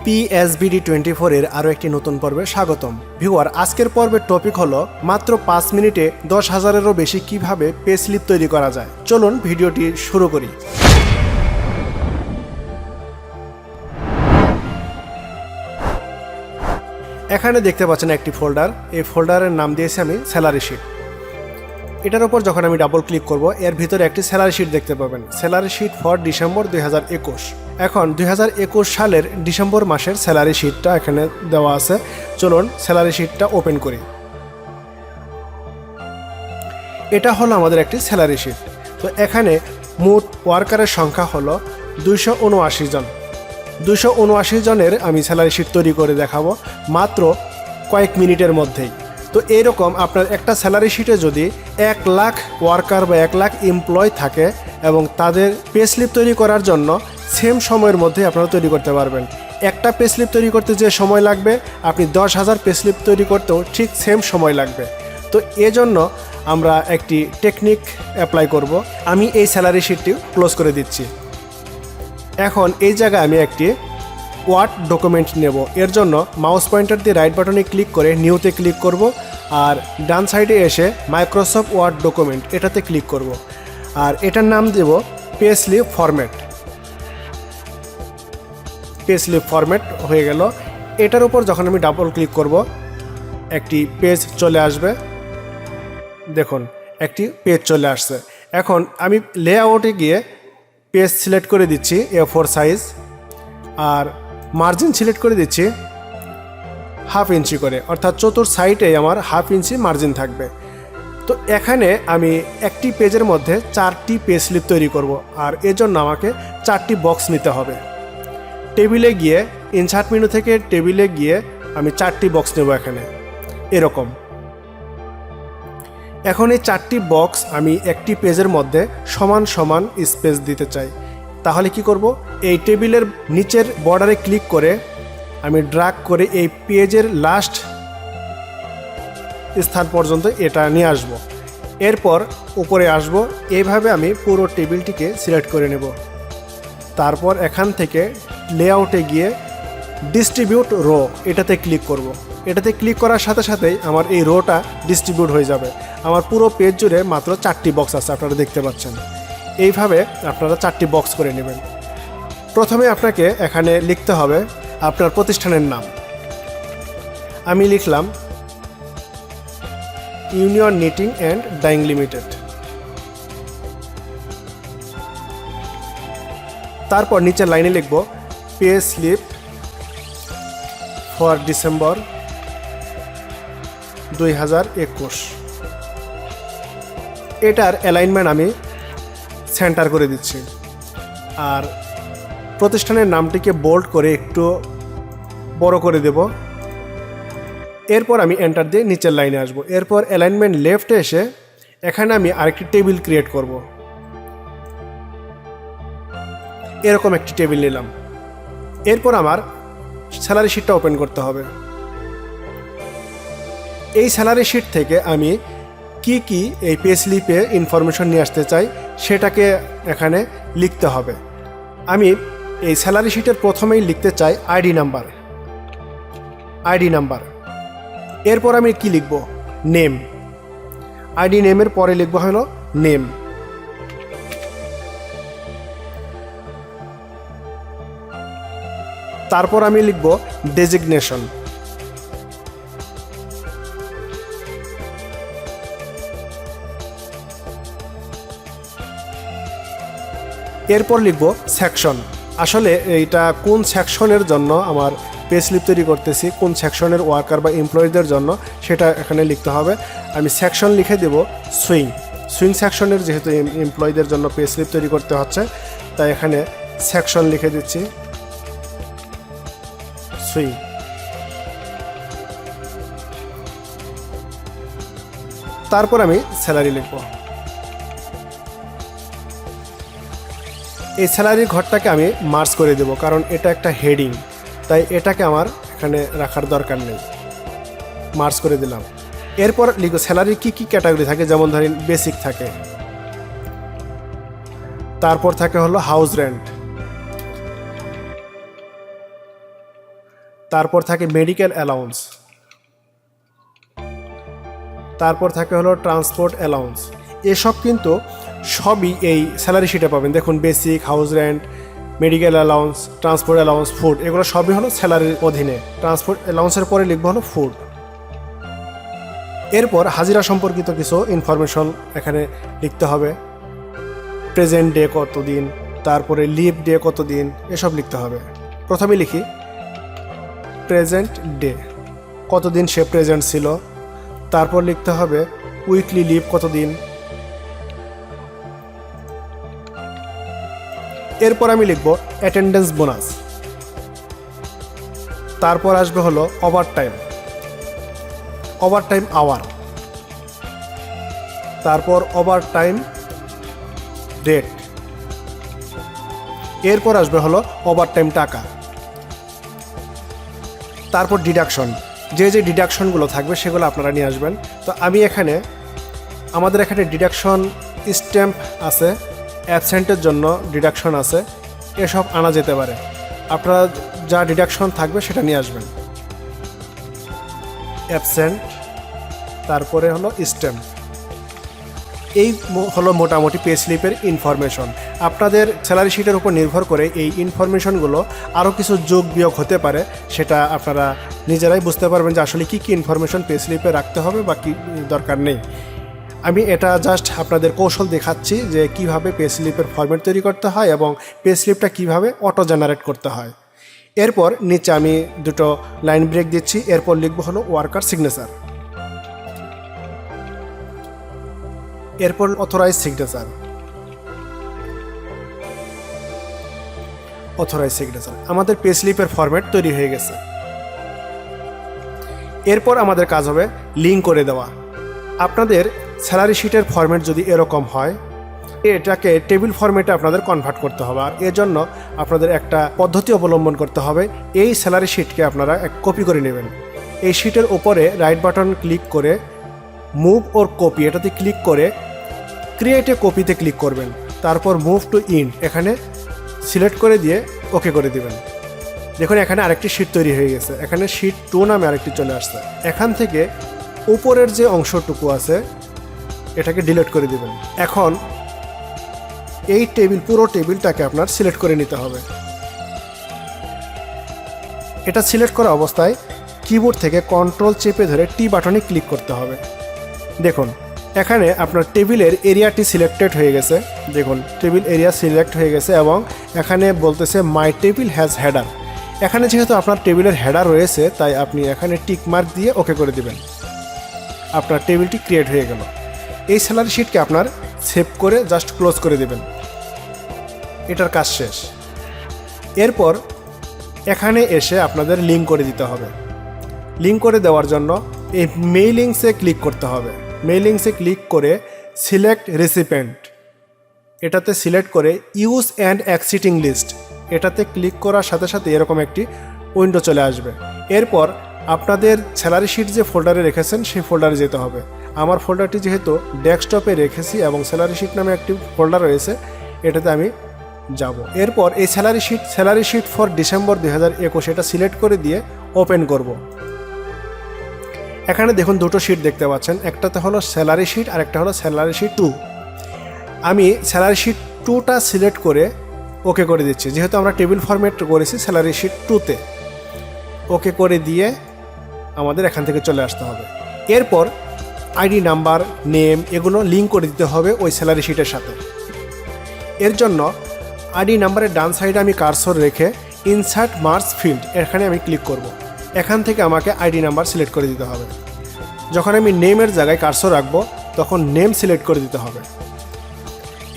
psbd24 এর আরও একটি নতুন পর্বে স্বাগতম। ভিউয়ার, আজকের পর্বের টপিক হলো মাত্র 5 মিনিটে 10,000-এরও বেশি কিভাবে পে স্লিপ তৈরি করা যায়। চলুন ভিডিওটি শুরু করি। এখানে দেখতে পাচ্ছেন একটি ফোল্ডার। এই ফোল্ডারের নাম দিয়েছি আমি স্যালারি শিট। এটার উপর যখন আমি ডাবল ক্লিক করব, এর ভিতরে একটি স্যালারি শিট দেখতে পাবেন, স্যালারি শিট ফর ডিসেম্বর 2021। এখন 2021 সালের ডিসেম্বর মাসের স্যালারি শিটটা এখানে দেওয়া আছে। চলুন স্যালারি শিটটা ওপেন করি। এটা হলো আমাদের একটি স্যালারি শিট। তো এখানে মোট ওয়ার্কারের সংখ্যা হলো 279 জন। 279 জনের আমি স্যালারি শিট তৈরি করে দেখাবো মাত্র কয়েক মিনিটের মধ্যেই। তো এইরকম আপনার একটা স্যালারি শিটে যদি 1 লাখ ওয়ার্কার বা 1 লাখ এমপ্লয় থাকে এবং তাদের পে স্লিপ তৈরি করার জন্য সেম সময়ের মধ্যে আপনারা তৈরি করতে পারবেন। একটা পে স্লিপ তৈরি করতে যে সময় লাগবে, আপনি 10,000 পে স্লিপ তৈরি করতেও ঠিক সেম সময় লাগবে। তো এজন্য আমরা একটি টেকনিক অ্যাপ্লাই করব। আমি এই স্যালারি শিটটি ক্লোজ করে দিচ্ছি। এখন এই জায়গায় আমি একটি ওয়ার্ড ডকুমেন্ট নেব। এর জন্য মাউস পয়েন্টার দিয়ে রাইট বাটনে ক্লিক করে নিউতে ক্লিক করব, আর ডান সাইডে এসে মাইক্রোসফট ওয়ার্ড ডকুমেন্ট এটাতে ক্লিক করব, আর এটার নাম দেব pay slip format. Pay slip format হয়ে গেল। এটার উপর যখন আমি ডাবল ক্লিক করব, একটি পেজ চলে আসবে। দেখুন, একটি পেজ চলে আসছে। এখন আমি লেআউটে গিয়ে পেজ সিলেক্ট করে দিচ্ছি A4 সাইজ, আর মার্জিন সিলেক্ট করে দিচ্ছি 1/2 ইঞ্চি করে, অর্থাৎ চতুর সাইডে আমার 1/2 ইঞ্চি মার্জিন থাকবে। তো এখানে আমি একটি পেজের মধ্যে 4টি পে স্লিপ তৈরি করব, আর এজন্য আমাকে 4টি বক্স নিতে হবে। টেবিলে গিয়ে ইনসার্ট মেনু থেকে টেবিলে গিয়ে আমি 4টি বক্স নেব এখানে এরকম। এখন এই 4টি বক্স আমি একটি পেজের মধ্যে সমান সমান স্পেস দিতে চাই। তাহলে কি করব, এই টেবিলের নিচের বর্ডারে ক্লিক করে আমি ড্র্যাগ করে এই পেজের লাস্ট স্থান পর্যন্ত এটা নিয়ে আসব। এরপর উপরে আসব। এইভাবে আমি পুরো টেবিলটিকে সিলেক্ট করে নেব। তারপর এখান থেকে লেআউটে গিয়ে ডিস্ট্রিবিউট রো এটাতে ক্লিক করব। এটাতে ক্লিক করার সাথে সাথেই আমার এই রোটা ডিস্ট্রিবিউট হয়ে যাবে। আমার পুরো পেজ জুড়ে মাত্র 4টি বক্স আছে, আপনারা দেখতে পাচ্ছেন। এইভাবে আপনারা 4টি বক্স করে নেবেন। প্রথমে আপনাকে এখানে লিখতে হবে আপনার প্রতিষ্ঠানের নাম। আমি লিখলাম union knitting and dyeing limited. তারপর নিচের লাইনে লিখব পে স্লিপ ফর ডিসেম্বর 2021। এটার অ্যালাইনমেন্ট আমি সেন্টার করে দিচ্ছি, আর প্রতিষ্ঠানের নামটিকে বোল্ড করে একটু বড় করে দেব। এরপর আমি এন্টার দিয়ে নিচের লাইনে আসব। এরপর অ্যালাইনমেন্ট লেফটে এসে এখানে আমি আরেকটি টেবিল ক্রিয়েট করব। এরকম একটি টেবিল নিলাম। এরপর আমার স্যালারি শিটটা ওপেন করতে হবে। এই স্যালারি শিট থেকে আমি কি কি এই পে স্লিপে ইনফরমেশন নিয়ে আসতে চাই সেটাকে এখানে লিখতে হবে। আমি এই স্যালারি শিটের প্রথমেই লিখতে চাই আইডি নাম্বার। এরপর আমি কি লিখব, নেম। আইডি নেমের পরে লিখব হলো নেম। তারপর আমি লিখব ডেজিগনেশন। এরপর লিখব সেকশন। আসলে এইটা কোন সেকশনের জন্য আমার পে স্লিপ তৈরি করতেছি, কোন সেকশনের ওয়ার্কার বা এমপ্লয়ীদের জন্য, সেটা এখানে লিখতে হবে। আমি সেকশন লিখে দেব সুইং সেকশনের, যেহেতু এমপ্লয়ীদের জন্য পে স্লিপ তৈরি করতে হচ্ছে, তাই এখানে সেকশন লিখে দিচ্ছি সুইং। তারপর আমি স্যালারি লিখব। এই স্যালারির ঘরটাকে আমি মার্জ করে দেব, কারণ এটা একটা হেডিং, তাই এটাকে আমার এখানে রাখার দরকার নেই। মার্জ করে দিলাম। এরপর লিখব স্যালারির কি কি ক্যাটাগরি থাকে, যেমন ধরেন বেসিক থাকে, তারপর থাকে হলো হাউস রেন্ট, তারপর থাকে মেডিকেল অ্যালাউন্স, তারপর থাকে হলো ট্রান্সপোর্ট অ্যালাউন্স। এসব কিন্তু সবই এই স্যালারি শিটে পাবেন। দেখুন basic, house rent, medical allowance, transport allowance, food, এগুলো সবই হলো স্যালারির অধীনে। ট্রান্সপোর্ট অ্যালাউন্সের পরে লিখবো হলো ফুড। এরপর হাজিরা সম্পর্কিত কিছু ইনফরমেশন এখানে লিখতে হবে। প্রেজেন্ট ডে কতদিন, তারপরে লিভ ডে কতদিন, এসব লিখতে হবে। প্রথমে লিখি প্রেজেন্ট ডে, কতদিন সে প্রেজেন্ট ছিল। তারপর লিখতে হবে উইকলি লিভ কতদিন। এরপর আমি লিখব অ্যাটেন্ডেন্স বোনাস। তারপর আসবে হলো ওভারটাইম, ওভারটাইম আওয়ার। তারপর ওভারটাইম রেট। এরপর আসবে হলো ওভারটাইম টাকা। তারপর ডিডাকশন, যে যে ডিডাকশনগুলো থাকবে সেগুলো আপনারা নিয়ে আসবেন। তো আমি এখানে আমাদের এখানে ডিডাকশন স্ট্যাম্প আছে, অ্যাবসেন্টের জন্য ডিডাকশন আছে, এসব আনা যেতে পারে। আপনারা যা ডিডাকশন থাকবে সেটা নিয়ে আসবেন। অ্যাবসেন্ট, তারপরে হলো স্ট্যাম্প। এই হলো মোটামুটি পে স্লিপের ইনফরমেশন। আপনাদের স্যালারি শিটের উপর নির্ভর করে এই ইনফরমেশনগুলো আরও কিছু যোগ বিয়োগ হতে পারে, সেটা আপনারা নিজেরাই বুঝতে পারবেন যে আসলে কী কী ইনফরমেশন পে স্লিপে রাখতে হবে বা কী দরকার নেই। আমি এটা জাস্ট আপনাদের কৌশল দেখাচ্ছি যে কিভাবে পে স্লিপের ফরম্যাট তৈরি করতে হয় এবং পে স্লিপটা কীভাবে অটো জেনারেট করতে হয়। এরপর নিচে আমি দুটো লাইন ব্রেক দিচ্ছি। এরপর লিখব হলো ওয়ার্কার সিগনেচার, এরপর অথরাইজ সিগনেচার, অথরাইজ সিগনেচার। আমাদের পে স্লিপের ফরম্যাট তৈরি হয়ে গেছে। এরপর আমাদের কাজ হবে লিঙ্ক করে দেওয়া। আপনাদের স্যালারি শিটের ফরম্যাট যদি এরকম হয়, এটাকে টেবিল ফরম্যাটে আপনাদের কনভার্ট করতে হবে। আর এর জন্য আপনাদের একটা পদ্ধতি অবলম্বন করতে হবে। এই স্যালারি শিটকে আপনারা এক কপি করে নেবেন। এই শিটের উপরে রাইট বাটন ক্লিক করে মুভ ওর কপি, এটাতে ক্লিক করে ক্রিয়েট এ কপিতে ক্লিক করবেন। তারপর মুভ টু ইন্ড এখানে সিলেক্ট করে দিয়ে ওকে করে দিবেন। দেখুন এখানে আরেকটি শিট তৈরি হয়ে গেছে। এখানে শিট 2 নামে আরেকটি চলে আসছে। এখান থেকে উপরের যে অংশটুকু আছে এটাকে ডিলিট করে দিবেন। এখন এই পুরো টেবিলটাকে আপনার সিলেক্ট করে নিতে হবে। এটা সিলেক্ট করা অবস্থায় কিবোর্ড থেকে কন্ট্রোল চেপে ধরে টি বাটনে ক্লিক করতে হবে। দেখুন এখানে আপনার টেবিলের এরিয়াটি সিলেক্টেড হয়ে গেছে। দেখুন টেবিল এরিয়া সিলেক্ট হয়ে গেছে এবং এখানে বলতেছে মাই টেবিল হ্যাজ হেডার। এখানে যেহেতু আপনার টেবিলের হেডার রয়েছে তাই আপনি এখানে টিক মার্ক দিয়ে ওকে করে দিবেন। আপনার টেবিলটি ক্রিয়েট হয়ে গেল। এই স্যালারি শিটকে আপনার সেভ করে জাস্ট ক্লোজ করে দেবেন। এটার কাজ শেষ। এরপর এখানে এসে আপনাদের লিঙ্ক করে দিতে হবে। লিঙ্ক করে দেওয়ার জন্য এই মেইলিংসে ক্লিক করতে হবে। মেইলিংসে ক্লিক করে সিলেক্ট রেসিপিয়েন্ট, এটাতে সিলেক্ট করে ইউজ অ্যান্ড এক্সিটিং লিস্ট, এটাতে ক্লিক করার সাথে সাথে এরকম একটি উইন্ডো চলে আসবে। এরপর আপনাদের স্যালারি শিট যে ফোল্ডারে রেখেছেন সেই ফোল্ডারে যেতে হবে। আমার ফোল্ডারটি যেহেতু ডেস্কটপে রেখেছি এবং স্যালারি শিট নামে একটি ফোল্ডার রয়েছে, এটাতে আমি যাব। এরপর এই স্যালারি শিট ফর ডিসেম্বর 2021 এটা সিলেক্ট করে দিয়ে ওপেন করব। এখানে দেখুন দুটো শিট দেখতে পাচ্ছেন, একটাতে হলো স্যালারি শিট আর একটা হলো স্যালারি শিট 2। আমি স্যালারি শিট 2টা সিলেক্ট করে ওকে করে দিচ্ছি, যেহেতু আমরা টেবিল ফরম্যাট করেছি স্যালারি শিট 2তে। ওকে করে দিয়ে আমাদের এখান থেকে চলে আসতে হবে। এরপর আইডি নাম্বার, নেম এগুলো লিঙ্ক করে দিতে হবে ওই স্যালারি শিটের সাথে। এর জন্য আইডি নাম্বারের ডান সাইডে আমি কার্সর রেখে ইনসার্ট মার্কস ফিল্ড এখানে আমি ক্লিক করব। এখান থেকে আমাকে আইডি নাম্বার সিলেক্ট করে দিতে হবে। যখন আমি নেমের জায়গায় কার্সর রাখবো তখন নেম সিলেক্ট করে দিতে হবে।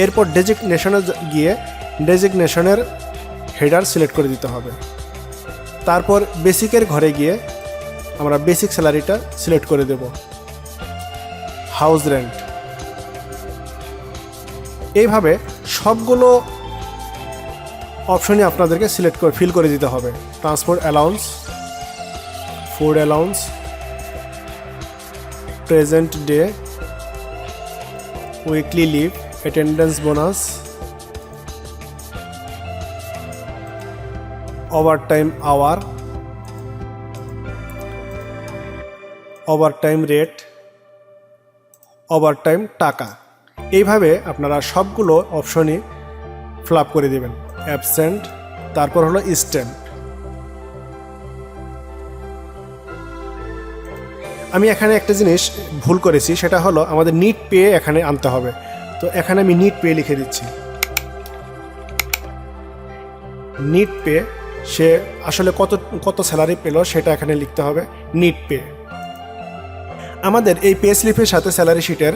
এরপর ডেজিগনেশনে গিয়ে ডেজিগনেশনের হেডার সিলেক্ট করে দিতে হবে। তারপর বেসিকের ঘরে গিয়ে আমরা বেসিক স্যালারিটা সিলেক্ট করে দেব। হাউস রেন্ট, এইভাবে সবগুলো অপশনই আপনাদেরকে সিলেক্ট করে ফিল করে দিতে হবে। Transport allowance, food allowance, present day, weekly leave, attendance bonus, overtime hour, overtime rate, overtime টাকা। এইভাবে আপনারা সবগুলো অপশনই ফিল আপ করে দেবেন। অ্যাবসেন্ট, তারপর হলো স্ট্যাম্প। আমি এখানে একটা জিনিস ভুল করেছি, সেটা হলো আমাদের নিট পে এখানে আনতে হবে। তো এখানে আমি নিট পে লিখে দিচ্ছি। নিট পে, সে আসলে কত স্যালারি পেল সেটা এখানে লিখতে হবে, নিট পে। আমাদের এই পে স্লিপের সাথে স্যালারি শিটের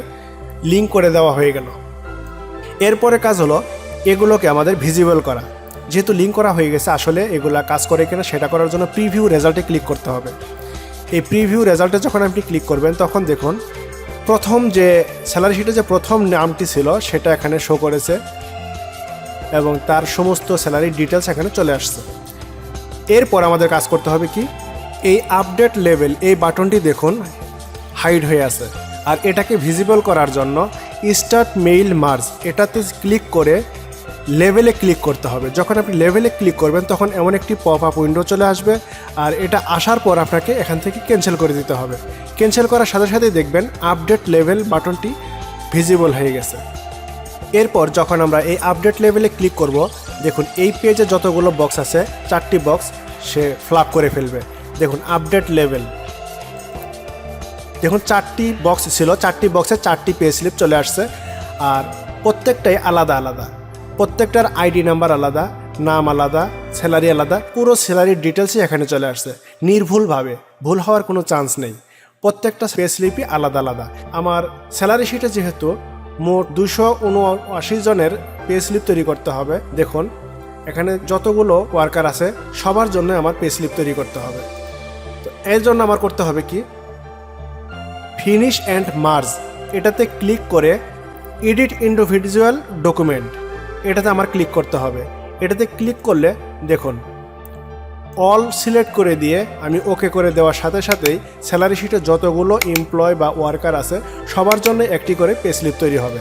লিঙ্ক করে দেওয়া হয়ে গেল। এরপরে কাজ হলো এগুলোকে আমাদের ভিজিবল করা। যেহেতু লিঙ্ক করা হয়ে গেছে, আসলে এগুলা কাজ করে কিনা সেটা করার জন্য প্রিভিউ রেজাল্টে ক্লিক করতে হবে। এই প্রিভিউ রেজাল্টে যখন আপনি ক্লিক করবেন, তখন দেখুন প্রথম যে স্যালারি শিটে যে প্রথম নামটি ছিল সেটা এখানে শো করেছে এবং তার সমস্ত স্যালারি ডিটেলস এখানে চলে আসছে। এরপর আমাদের কাজ করতে হবে কি, এই আপডেট লেভেল এই বাটনটি দেখুন হাইড হয়ে আছে, আর এটাকে ভিজিবল করার জন্য স্টার্ট মেইল মার্জ এটাতে ক্লিক করে লেভেলে ক্লিক করতে হবে। যখন আপনি লেভেলে ক্লিক করবেন তখন এমন একটি পপ আপ উইন্ডো চলে আসবে, আর এটা আসার পর আপনাকে এখান থেকে ক্যান্সেল করে দিতে হবে। ক্যান্সেল করার সাথে সাথে দেখবেন আপডেট লেভেল বাটনটি ভিজিবল হয়ে গেছে। এরপর যখন আমরা এই আপডেট লেভেলে ক্লিক করব, দেখুন এই পেজে যতগুলো বক্স আছে 4টি বক্স সে ফ্ল্যাগ করে ফেলবে। দেখুন আপডেট লেভেল, দেখুন 4টি বক্স ছিল, 4টি বক্সে 4টি পে স্লিপ চলে আসছে, আর প্রত্যেকটাই আলাদা আলাদা, প্রত্যেকটার আইডি নাম্বার আলাদা, নাম আলাদা, স্যালারি আলাদা, পুরো স্যালারির ডিটেলসই এখানে চলে আসছে নির্ভুলভাবে, ভুল হওয়ার কোনো চান্স নেই। প্রত্যেকটা পে স্লিপই আলাদা আলাদা। আমার স্যালারি শিটে যেহেতু মোট 279 জনের পে স্লিপ তৈরি করতে হবে, দেখুন এখানে যতগুলো ওয়ার্কার আছে সবার জন্য আমার পে স্লিপ তৈরি করতে হবে। তো এর জন্য আমার করতে হবে কি, ফিনিশ অ্যান্ড মার্জ এটাতে ক্লিক করে এডিট ইন্ডিভিজুয়াল ডকুমেন্ট এটাতে আমার ক্লিক করতে হবে। এটাতে ক্লিক করলে দেখুন অল সিলেক্ট করে দিয়ে আমি ওকে করে দেওয়ার সাথে সাথেই স্যালারি শিটে যতগুলো এমপ্লয় বা ওয়ার্কার আছে সবার জন্য একটি করে পে স্লিপ তৈরি হবে।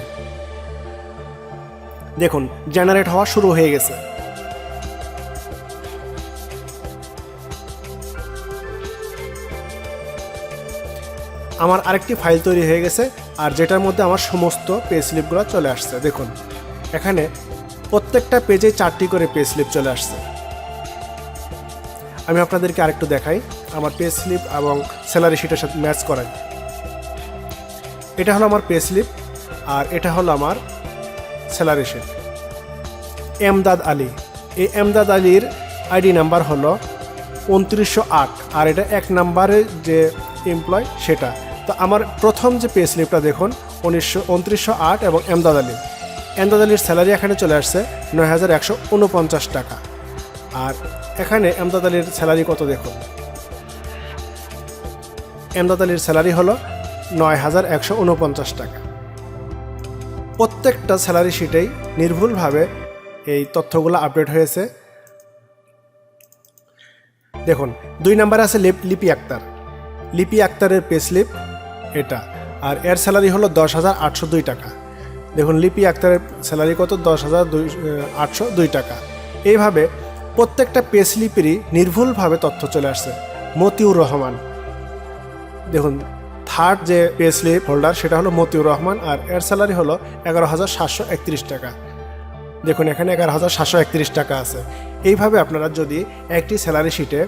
দেখুন জেনারেট হওয়া শুরু হয়ে গেছে। আমার আরেকটি ফাইল তৈরি হয়ে গেছে, আর যেটার মধ্যে আমার সমস্ত পে স্লিপগুলো চলে আসছে। দেখুন এখানে প্রত্যেকটা পেজে 4টি করে পে স্লিপ চলে আসছে। আমি আপনাদেরকে আরেকটু দেখাই, আমার পে স্লিপ এবং স্যালারি শিটের সাথে ম্যাচ করাই। এটা হলো আমার পে স্লিপ, আর এটা হলো আমার স্যালারি শিট। এমদাদ আলী, এই এমদাদ আলীর আইডি নাম্বার হলো 2908, আর এটা 1 নাম্বারের যে এমপ্লয় সেটা। তো আমার প্রথম যে পে স্লিপটা দেখুন 2908 এবং এমদাদ আলীর স্যালারি এখানে চলে আসছে 9149 টাকা। আর এখানে এমদাদ আলীর স্যালারি কত দেখুন, এমদাদ আলীর স্যালারি হলো 9149 টাকা। প্রত্যেকটা স্যালারি শিটেই নির্ভুলভাবে এই তথ্যগুলো আপডেট হয়েছে। দেখুন 2 নম্বরে আছে লিপি আক্তারের পে স্লিপ এটা, আর এর স্যালারি হলো 10,802 টাকা। দেখুন লিপি আক্তারের স্যালারি কত, 10,802 টাকা। এইভাবে প্রত্যেকটা পে স্লিপেরই নির্ভুলভাবে তথ্য চলে আসছে। মতিউর রহমান, দেখুন থার্ড যে পে স্লিপ হোল্ডার সেটা হলো মতিউর রহমান, আর এর স্যালারি হলো 11,731 টাকা। দেখুন এখানে 11,731 টাকা আছে। এইভাবে আপনারা যদি একটি স্যালারি শিটে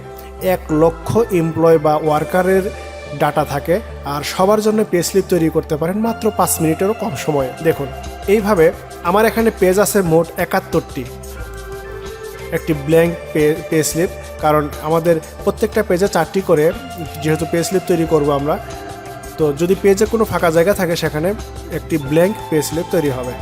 1 লক্ষ এমপ্লয় বা ওয়ার্কারের ডাটা থাকে আর সবার জন্য পে স্লিপ তৈরি করতে পারেন মাত্র 5 মিনিটেরও কম সময়ে। দেখুন এইভাবে আমার এখানে পেজ আছে মোট 71টি, একটি ব্ল্যাঙ্ক পে স্লিপ, কারণ আমাদের প্রত্যেকটা পেজে 4টি করে যেহেতু পে স্লিপ তৈরি করব আমরা, তো যদি পেজে কোনো ফাঁকা জায়গা থাকে সেখানে একটি ব্ল্যাঙ্ক পে স্লিপ তৈরি হবে।